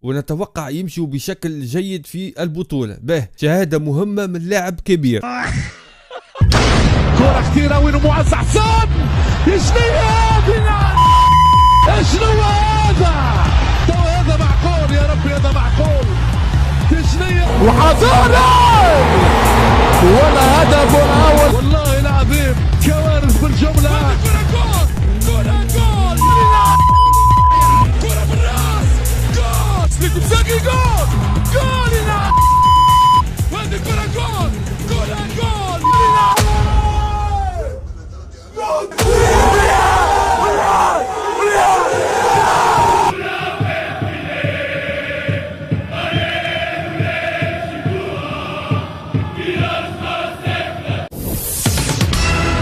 ونتوقع يمشوا بشكل جيد في البطولة. به شهادة مهمة من لاعب كبير. كرة كثيرة وين معز حسان، شنو هذا؟ تو هذا معقول يا ربي، هذا معقول؟ شنو وحضارة ولا هدف اول، والله العظيم كوارث بالجملة. كرة بالراس، جول سليكو زاكي، جول هذه كرة جول.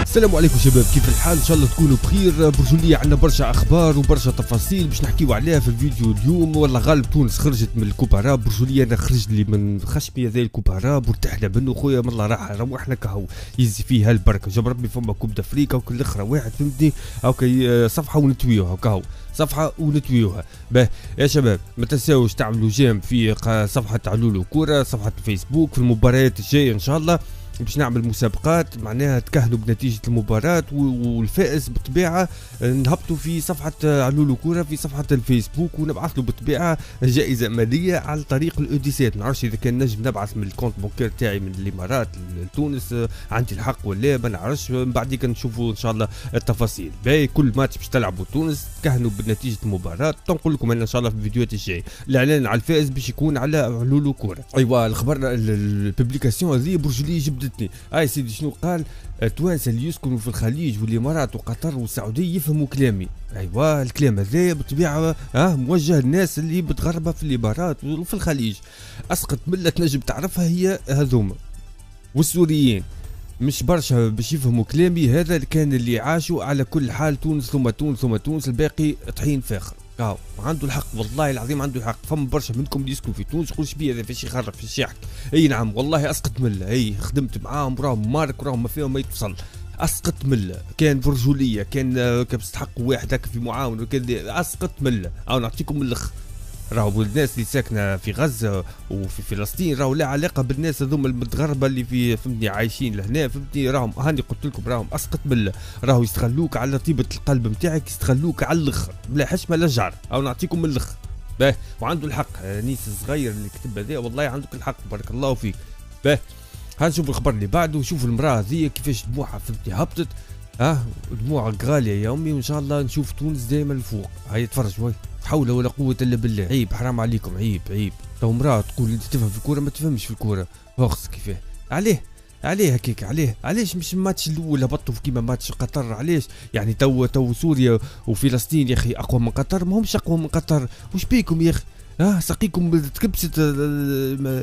السلام عليكم شباب، كيف الحال؟ ان شاء الله تكونوا بخير. برجولية عندنا برشا اخبار وبرشا تفاصيل باش نحكيو عليها في الفيديو اليوم. والله غالب تونس خرجت من الكوباراب. برجولية انا خرج لي من خشمي هذا الكوباراب وارتحنا منه خويا، من الله راح روحنا كهو يزي فيه هالبركه. جاب ربي فما كوب دافريكا وكل الاخرى واحد فهمتني، اوكي صفحه ونتويوها كهو، صفحه ونتويوها. به يا شباب ما تنساوش تعملوا جيم في صفحه علولو كوره، صفحه الفيسبوك. في المباريات الجايه ان شاء الله باش نعمل مسابقات معناها تكهنوا بنتيجة المباراة، والفائز بالطبيعة نهبطوا في صفحة علولو كورة في صفحة الفيسبوك، ونبعث له بالطبيعة جائزة مالية على طريق الاوديسات. ما نعرفش إذا كان نجم نبعث من الكونت بوكير تاعي من الإمارات لتونس، عندي الحق ولا ما نعرفش، بعديك نشوفوا إن شاء الله التفاصيل. باهي كل ماتش باش تلعبوا تونس تكهنوا بنتيجة المباراة، تنقول لكم أنا إن شاء الله في الفيديوهات الجاية. الإعلان على الفائز باش يكون على علولو كورة. أيوا الخبر الببليكاسيون هذه برجولية جبدت هاي سيدي شنو قال؟ التوانسه اللي يسكنوا في الخليج والامارات وقطر والسعوديه يفهموا كلامي. ايوا الكلام هذا بالطبيعه موجه للناس اللي بتغربها في الامارات وفي الخليج. اسقط مله نجم تعرفها هي هذوما والسوريين، مش برشا باش يفهموا كلامي. هذا كان اللي عاشوا على كل حال تونس ثم تونس ثم تونس، الباقي طحين فاخر. عنده الحق والله العظيم عنده الحق. فما برشا منكم اللي يسكنوا في تونس يقول شبيه هذا فاش يخرف فاش يحكي. اي نعم والله اسقط مله، اي خدمت معاهم راهم مارك وراهم ما فيهم ما يتصل. اسقط مله كان برجوليه، كان تستحق واحد هكا في معاون وكذا. اسقط مله او نعطيكم من الاخر. راهو الناس اللي ساكنه في غزه وفي فلسطين راهو لا علاقه بالناس هذوما المتغربه اللي في فهمتني عايشين لهنا فهمتني. راهم هاني قلت لكم راهم اسقط بالله، راهو يستغلوك على طيبه القلب نتاعك، يستغلوك على الاخر بلا حشمه لا جعر. او نعطيكم من الاخر. باه وعنده الحق نيس الصغير اللي كتب هذا، والله عندك الحق بارك الله فيك. باه هنشوف الخبر اللي بعده. شوفوا المراه هذه كيفاش دموعها فهمتني هبطت، دموع غاليه يا امي. وان شاء الله نشوف تونس دائما الفوق. هاي تفرج شوي، حول ولا قوه الا بالله. عيب حرام عليكم، عيب. تو امراه تقول انت تفهم في الكوره ما تفهمش في الكوره. هوخس كيفاه عليه هكاك علاش مش الماتش الاول هبطوا كيما ماتش قطر؟ علاش يعني تو سوريا وفلسطين يا اخي اقوى من قطر؟ ما همش اقوى من قطر. وش بيكم يا اخي؟ سقيكم تكبست.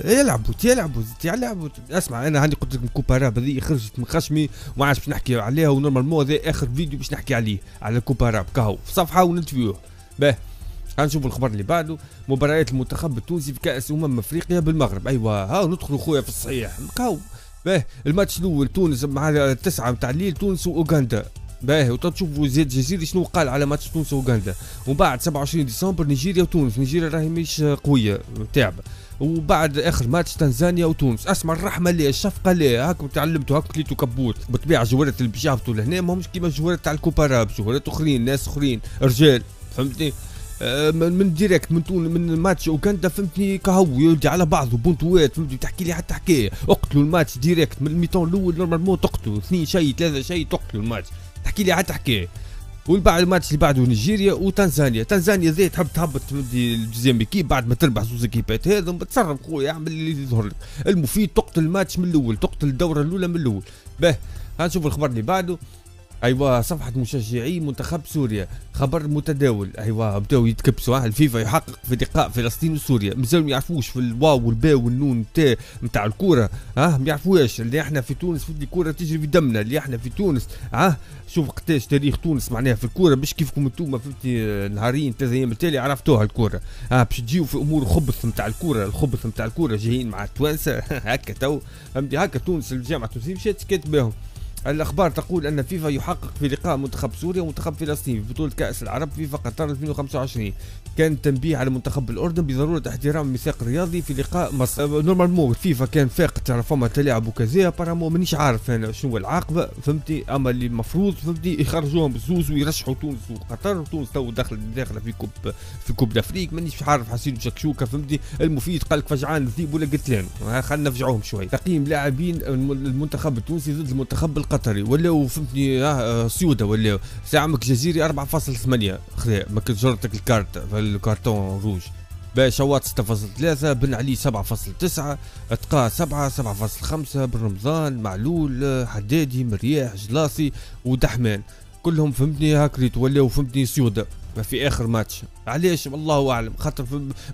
يلعبوا. اسمع انا عندي قلت لكم كوباراب هذه خرجت من خشمي وما عادش باش نحكي عليها، ونورمالمون هذا اخر فيديو باش نحكي عليه على كوباراب كهو في صفحه ونتفيوه. باه هنشوف الخبر اللي بعده. مباريات المنتخب التونسي في كأس افريقيا بالمغرب. ايوا ندخلوا خويا في الصحيح كهو. باه الماتش الاول تونس مع 9 متاع الليل، تونس واوغندا. باهي وتشوفوا زياد جزيري شنو قال على ماتش تونس واوغندا. ومن بعد 27 ديسمبر نيجيريا وتونس. نيجيريا راهي مش قويه تعبه. وبعد اخر ماتش تنزانيا وتونس. اسمع الرحمه ليه الشفقه ليه، هاكم تعلمتوا هاك كليتوا كبوت. بالطبيعه الجوارات اللي باش يهبطوا لهنا ماهمش كيما الجوارات تاع الكوباراب، جوارات اخرين ناس اخرين رجال فهمتني. من ديريكت من ماتش اوغندا فهمتني كهو يلدي على بعضه بونتوات فهمتني. تحكي لي حتى حكايه اقتلوا الماتش ديريكت من الميتون الاول نورمالمون تقتلوا 2 شيء 3 شيء تقتلوا الماتش. تحكي لي حتى حكايه. والبعد الماتش اللي بعده نيجيريا وتنزانيا. تنزانيا زي تحب تهبط الجزيام اكيب بعد ما تربح زوز اكيبات. هذا بتصرف خويا اعمل اللي يظهر لك. المفيد تقتل الماتش من الاول، تقتل الدوره الاولى من الاول. باه هنشوف الخبر اللي بعده. ايوا صفحه مشجعي منتخب سوريا خبر متداول. ايوا بداو يتكبسوا. الفيفا يحقق في لقاء فلسطين وسوريا. مازالوا ما يعرفوش في الواو والباء والنون نتاع الكوره. ما يعرفوهاش اللي احنا في تونس في الكوره تجري في دمنا. اللي احنا في تونس شوف قداش تاريخ تونس معناها في الكوره، مش كيفكم انتم فهمتي نهارين 3 ايام التالي عرفتوها الكوره. باش تجيو في امور خبث نتاع الكوره. الخبث نتاع الكوره جايين مع التوانسه هكا تو فهمتي. هكا تونس الجامعه التونسيه مشات كاتباهم. الأخبار تقول أن فيفا يحقق في لقاء منتخب سوريا ومنتخب فلسطين في بطولة كأس العرب فيفا قطر 2025. كان التنبيه على منتخب الأردن بضرورة احترام الميثاق الرياضي في لقاء مصر. نورمالمون فيفا كان فاقد تعرف فما تلاعب وكذا بارامون مانيش عارف أنا شنو العاقبة فهمتي، أما اللي المفروض فهمتي يخرجوهم بالزوز ويرشحوا تونس وقطر، وتونس تو داخلة في كوب دافريك مانيش عارف حاسين شكشوكة فهمتي. المفيد قال لك فجعان الذيب ولا قتلان، خلينا نفجعوهم شوي. تقييم لاعبين المنتخب التونسي ضد المنتخب القطري ولاو فهمتني سيوده ولاو ساعمك جزيري 4.8 خذا ما كنت جرتك الكارتون روج. شواط 6.3، بن علي 7.9، اتقاء 7.5، بن رمضان، معلول، حدادي، مرياح، جلاصي ودحمان كلهم فهمتني هاكريت ولاو فهمتني سيوده في اخر ماتش. علاش الله اعلم، خاطر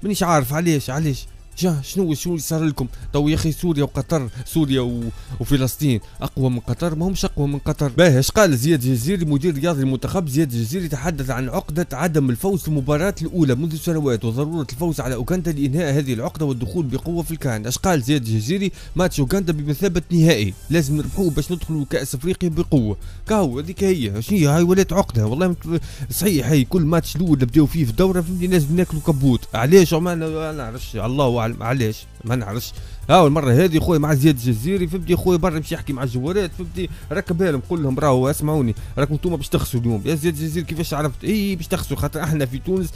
مانيش عارف علاش شنو صار لكم تو يا اخي. سوريا وقطر، سوريا وفلسطين اقوى من قطر؟ ما همش اقوى من قطر. باهي اش قال زياد جزيري مدير رياضي المنتخب؟ زياد جزيري تحدث عن عقدة عدم الفوز في المباراة الأولى منذ سنوات وضرورة الفوز على أوغندا لإنهاء هذه العقدة والدخول بقوة في الكان. اش قال زياد جزيري؟ ماتش أوغندا بمثابة نهائي لازم نربحوه باش ندخلوا كأس أفريقيا بقوة. كاو هذيك هي شنو هاي ولات عقدة والله صحيح. هي كل ماتش الأول نبداو فيه في الدورة فهمتني لازم ناكلوا كبوت. علاش ما نعرفش الله أعلم علاش ما نعرفش. المره هذه خويا مع زياد الجزيري فهمتي خويا برا مش يحكي مع الجوارات فهمتي ركبها لهم قول لهم راهو اسمعوني راكم انتم باش تخسروا اليوم. يا زياد الجزيري كيفاش عرفت؟ باش تخسروا خاطر احنا في تونس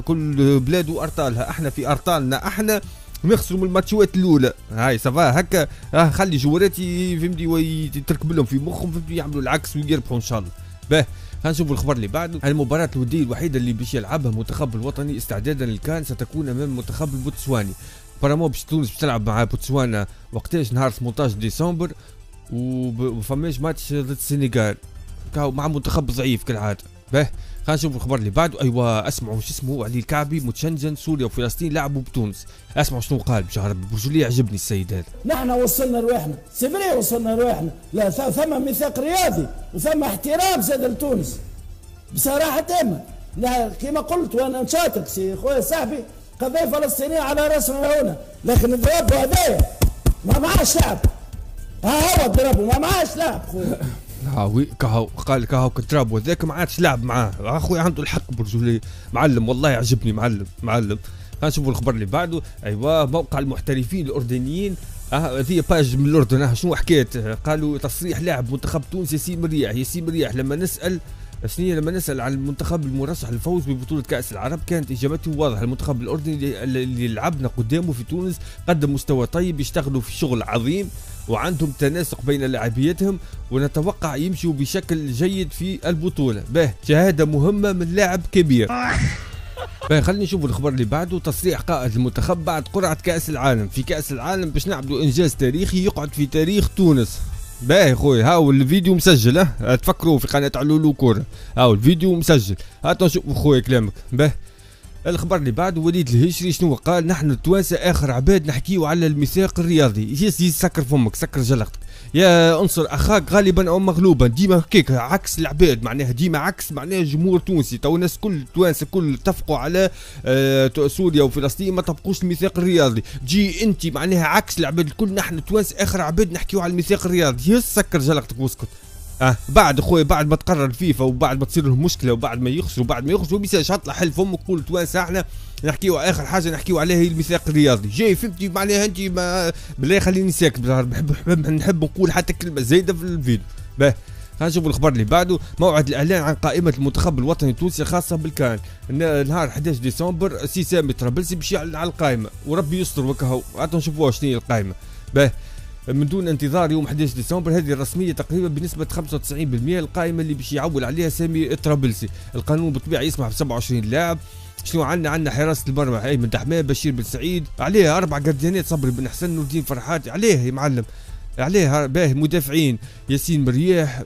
كل بلاد وارطالها، احنا في ارطالنا احنا نخسروا من الماتشات الاولى. هاي صافا هكا خلي جواراتي فهمتي ويتركب لهم في مخهم فهمتي يعملوا العكس ويربحوا ان شاء الله. خلينا نشوفوا الخبر اللي بعده. المباراة الودية الوحيدة اللي باش يلعبها المنتخب الوطني استعدادا للكان ستكون امام المنتخب البوتسواني. بارامون باش تونس باش تلعب مع بوتسوانا وقتاش؟ نهار 18 ديسمبر وفماش ماتش ضد السنغال مع منتخب ضعيف كالعاده. خلينا نشوف الخبر اللي بعده. ايوا اسمعوا شو اسمه علي الكعبي متشنجن سوريا وفلسطين لعبوا بتونس. اسمعوا شنو قال بشهر برجولي عجبني السيد هذا. نحن وصلنا رواحنا سيفري وصلنا رواحنا، لا ثم ميثاق رياضي وثم احترام زاد لتونس بصراحه تامه. لا كما قلت وانا نشاطرك سي خويا صاحبي قضيه فلسطينيه على راسنا هنا، لكن الضرب هذايا ما معاش لعب. هو الضرب ما معاش لعب خويا. قال كتراب وذاك ما عادش لعب معاه اخويا عنده الحق برجولي معلم والله عجبني معلم. نشوفوا الخبر اللي بعده. ايوا موقع المحترفين الاردنيين هذه باج من الاردن شنو حكيت؟ قالوا تصريح لاعب منتخب تونس ياسين مرياح لما نسال عن المنتخب المرشح للفوز ببطوله كاس العرب كانت اجابته واضحه. المنتخب الاردني اللي لعبنا قدامه في تونس قدم مستوى طيب، يشتغلوا في شغل عظيم وعندهم تناسق بين لاعبيتهم ونتوقع يمشوا بشكل جيد في البطوله. شهاده مهمه من لاعب كبير. خلينا نشوف الخبر اللي بعده. تصريح قائد المنتخب بعد قرعه كاس العالم. في كاس العالم باش نعملوا انجاز تاريخي يقعد في تاريخ تونس. خويا هاو الفيديو مسجل تفكروا في قناه علولو كوره هاو الفيديو مسجل. هات نشوفوا خويا كلامك. الخبر اللي بعده وليد الهشري شنو قال؟ نحن التوانسه اخر عباد نحكيو على الميثاق الرياضي. سكر فمك سكر جلقتك يا انصر اخاك غالبا او مغلوبا. ديما هكاك عكس العباد معناها ديما عكس معناها جمهور تونسي. تو الناس كل التوانسه كل اتفقوا على سوريا وفلسطين ما طبقوش الميثاق الرياضي. جي انت معناها عكس العباد الكل. نحن التوانسه اخر عباد نحكيو على الميثاق الرياضي. سكر جلقتك واسكت. بعد خويا بعد ما تقرر فيفا وبعد ما تصير لهم مشكله وبعد ما يخسروا بيساش هطلع حل فمك قول توانسه احنا نحكيو اخر حاجه نحكيو عليها هي الميثاق الرياضي. جاي فهمتي معناها انت ما بالله خليني ساكت نحب نقول حتى كلمه زايده في الفيديو. نشوفوا الخبر اللي بعده. موعد الاعلان عن قائمه المنتخب الوطني التونسي الخاصه بالكان نهار 11 ديسمبر. سي سامي طرابلسي باش يعلن على القائمه وربي يستر وكهو. عاد نشوفوها شنو هي القائمه. من دون انتظار يوم 11 ديسمبر هذه الرسميه تقريبا بنسبه 95%. القائمه اللي باش يعول عليها سامي الطرابلسي. القانون بالطبيعه يسمح ب 27 لاعب. شنو عندنا حراسه المرمى ايمن دحمان، بشير بن سعيد، عليه 4 جارديانات صبري بن حسن، نور الدين فرحات، عليه يا معلم عليه مدافعين ياسين مرياح،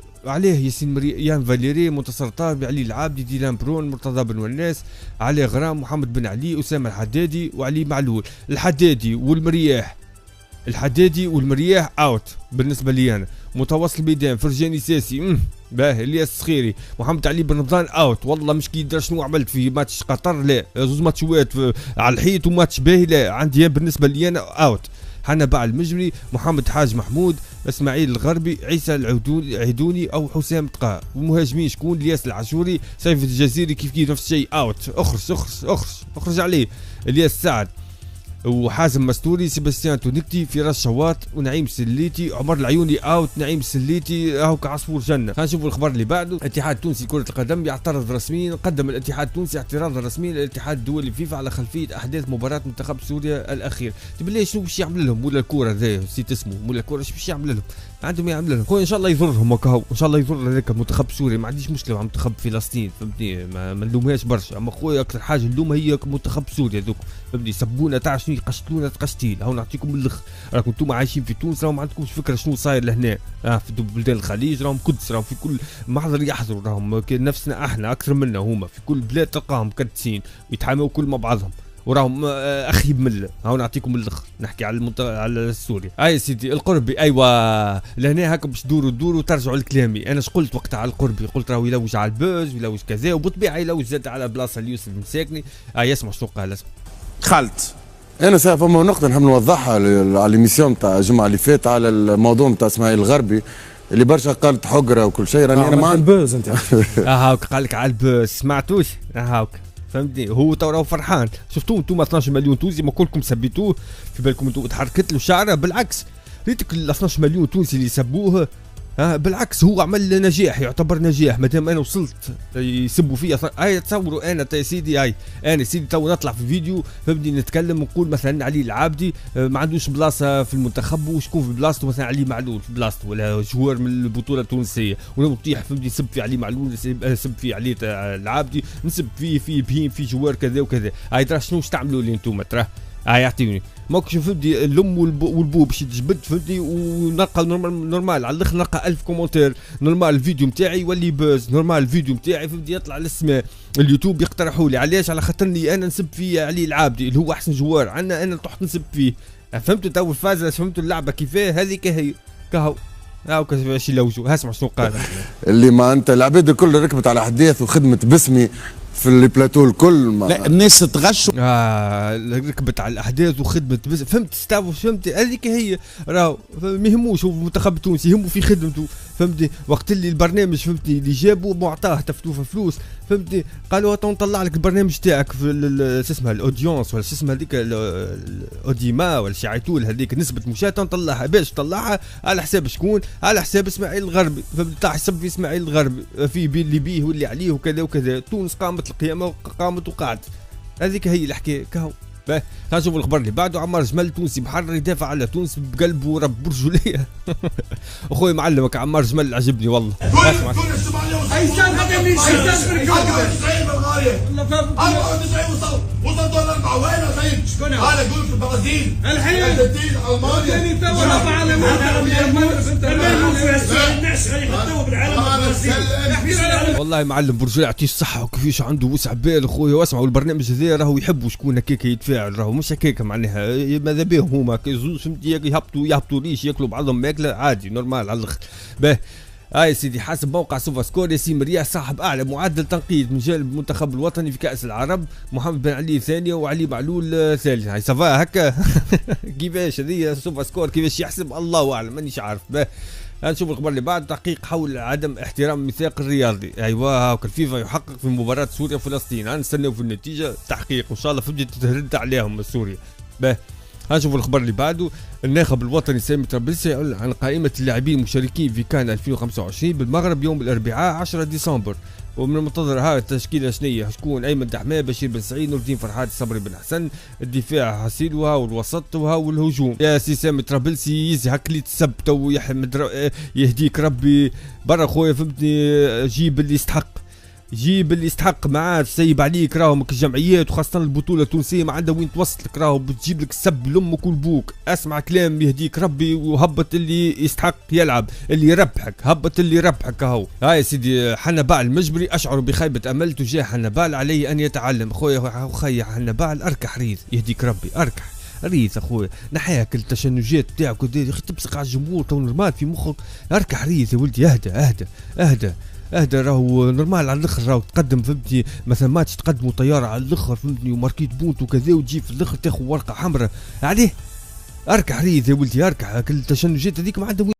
يان فاليري، منتصر طابي، علي العابدي، ديلان برون، مرتضى بن وناس، علي غرام، محمد بن علي، اسامه الحدادي وعلي معلول. الحدادي والمرياح اوت بالنسبه لي انا. متوسط الميدان فرجاني ساسي الياس الصخيري، محمد علي بن رمضان اوت. والله مش كي شنو عملت في ماتش قطر، لا زوج ماتشات على الحيط وماتش باهي، لا عندي بالنسبه لي انا اوت. حنا باع المجري، محمد حاج محمود، اسماعيل الغربي، عيسى العيدوني او حسام طقا. والمهاجمين شكون؟ الياس العاشوري، سيف الجزيري كيف نفس الشيء اوت، اخرج عليه. الياس سعد وحازم مستوري، سيباستيان تونيكتي، فراس شواط ونعيم سليتي، عمر العيوني اوت، نعيم سليتي هاوك عصفور جنة. خلينا نشوفوا الخبر اللي بعده. الاتحاد التونسي لكرة القدم يعترض رسميا. قدم الاتحاد التونسي اعتراضا رسميا للاتحاد الدولي فيفا على خلفية احداث مباراة منتخب سوريا الاخير. بالله شنو باش يعمل لهم مولا الكورة ذا نسيت اسمه، مولا الكورة ايش باش يعمل لهم؟ عندهم يعمل لهم خويا ان شاء الله يضرهم هكا، ان شاء الله يضر هذاك منتخب سوريا. ما عنديش مشكلة مع منتخب فلسطين فهمتني، ما نلومهاش برشا، اما خويا اكثر حاجة نلومها هي منتخب سوريا ذوك فهمتني. سبونا تاع شنو يقشطونا تقشتيل. هاو نعطيكم من الاخر، راكم انتم عايشين في تونس راهم ما عندكمش فكره شنو صاير لهنا. في بلدان الخليج راهم قدس، راهم في كل محضر يحضروا، راهم نفسنا احنا اكثر منا هما في كل بلاد تلقاهم مكدسين ويتحاموا كل مع بعضهم وراهم اخي بمله. هاو نعطيكم من الاخر، نحكي على سوريا. يا سيدي القربي، ايوا لهنا هكا باش تدوروا ترجعوا لكلامي. انا قلت وقتها على القربي، قلت راهو يلوج على البوز ويلوج كذا، وبالطبيعه يلوج زاد على بلاصه اللي يوسف مساكني. يسمع شنو قال. خالت انا فما نقطه نحب نوضحها على ليميسيون تاع الجمعه اللي فاتت على الموضوع تاع اسماعيل الغربي اللي برشا قالت حقره وكل شيء. راني انا مع البوز انت هاوك قال لك على البوز، سمعتوش؟ هاوك فهمتني، هو تو راهو فرحان. شفتوه انتم 12 مليون تونسي ما كلكم سبيتوه في بالكم انتم تحركت له شعره. بالعكس ريتك ال 12 مليون تونسي اللي سبوه بالعكس هو عمل نجاح، يعتبر نجاح. مادام انا وصلت يسبوا فيا تصوروا انا يا سيدي انا سيدي تو نطلع في فيديو فبدي نتكلم ونقول مثلا علي العابدي ما عندوش بلاصه في المنتخب وشكون في بلاصته، مثلا علي معلول في بلاصته ولا جوار من البطوله التونسيه، ونطيح فبدي نسب في علي معلول، نسب في علي العابدي، نسب في بهيم في جوار كذا وكذا. ترى شنو تعملوا لي انتم ترى يعطيوني ماكش فهمتي الام والبو باش تجبد فهمتي، ونلقى نورمال على الاخر نلقى 1000 كومنتير نورمال. الفيديو نتاعي يولي بوز نورمال، الفيديو نتاعي فهمتي يطلع للسماء. اليوتيوب يقترحوا لي علاش؟ على خاطرني انا نسب في علي العابدي اللي هو احسن جوار عندنا، انا طحت نسب فيه. فهمتوا تو الفازه؟ فهمتوا اللعبه كيفاه؟ هذيك هي كهو كيفاش يلوجوا. اسمع شنو قال اللي ما انت العباد الكل ركبت على احداث وخدمت باسمي في البلاتو الكل. لا الناس تغشوا ركبت على الاحداث وخدمت بس فهمت ستاف فهمتي. هذيك هي راهو ما يهموش هو المنتخب التونسي، يهموا في خدمته فهمتي. وقت اللي البرنامج فهمتي اللي جابوا معطاه تفتوه في فلوس فهمتي، قالوا نطلع لك البرنامج تاعك في اسمها الاودينس ولا اسمها هذيك الاوديما ولا شعيتول، هذيك نسبه مشاهده نطلعها. باش تطلعها على حساب شكون؟ على حساب اسماعيل الغربي فهمتي. تحسب في اسماعيل الغربي في بين اللي بيه واللي عليه وكذا وكذا. تونس قامت القيامه وقامت وقعدت. هذيك هي الحكايه كهو. خلينا نشوفوا الخبر اللي بعده. عمار جمال تونسي محرر يدافع على تونس بقلبه رب برجوليه. اخوي معلمك عمار جمال عجبني والله. اسمع ايسان هذا مين؟ ايسان في الكوكب 94 وصل دور 4 وين يا سيد؟ شكون هذا؟ قول في البرازيل الحين الارجنتين المانيا تو ربع عالمي والله معلم برجوليه يعطيه الصحه وكيفاش عنده وسع بال اخويا. واسمعوا البرنامج هذا راهو يحبوا شكون هكاك يتفاعل، راهو مش هكاك معناها ماذا بهم هما زوج فهمتي يهبطوا ريش ياكلوا بعضهم ماكله عادي نورمال على الاخر. يا سيدي حسب موقع سوفا سكور ياسين رياح صاحب اعلى معدل تنقيط من جانب المنتخب الوطني في كاس العرب، محمد بن علي ثانيه وعلي معلول ثالثه. هاي سافا هكا كيفاش هذه سوفا سكور كيفاش يحسب الله اعلم مانيش عارف. نشوف الخبر اللي بعد. تحقيق حول عدم احترام الميثاق الرياضي. ايوا هاك الفيفا يحقق في مباراه سوريا وفلسطين. نستناو في النتيجه تحقيق وان شاء الله فبدت تهرد عليهم سوريا. هنشوف الخبر اللي بعده. الناخب الوطني سامي طرابلسي يعلن عن قائمة اللاعبين المشاركين في كان 2025 بالمغرب يوم الأربعاء 10 ديسمبر. ومن المنتظر هاي التشكيلة شنية شكون؟ أيمن دحمان، بشير بن سعيد، نور الدين فرحات، صبري بن حسن، الدفاع حسين وها والوسط وها والهجوم. يا سي سامي طرابلسي يزي هك اللي تسبت يهديك ربي برا خويا فهمتني. جيب اللي يستحق معاه تسيب عليك راهم الجمعيات وخاصة البطولة التونسية ما عندها وين توصل لك، راهو بتجيب لك السب لامك والبوك. اسمع كلام يهديك ربي وهبط اللي يستحق يلعب، اللي يربحك هبط اللي يربحك اهو. هاي سيدي حنبال المجبري اشعر بخيبة امل تجاه حنبال، عليه ان يتعلم. خويا حنبال اركح ريث يهديك ربي اركح ريث اخويا، نحيك التشنجات بتاعك يا اخي تبصق على الجمهور تو نورمال في مخك. اركح ريث يا ولدي اهدى راهو نورمال على الاخر. راهو تقدم فهمتني مثلا ماتش تقدموا طياره على الاخر فهمتني وماركيت بونت وكذا وتجي في الاخر تاخذ ورقه حمراء عليه. اركح ريث يا ولدي اركح. التشنجات هذيك ما عندها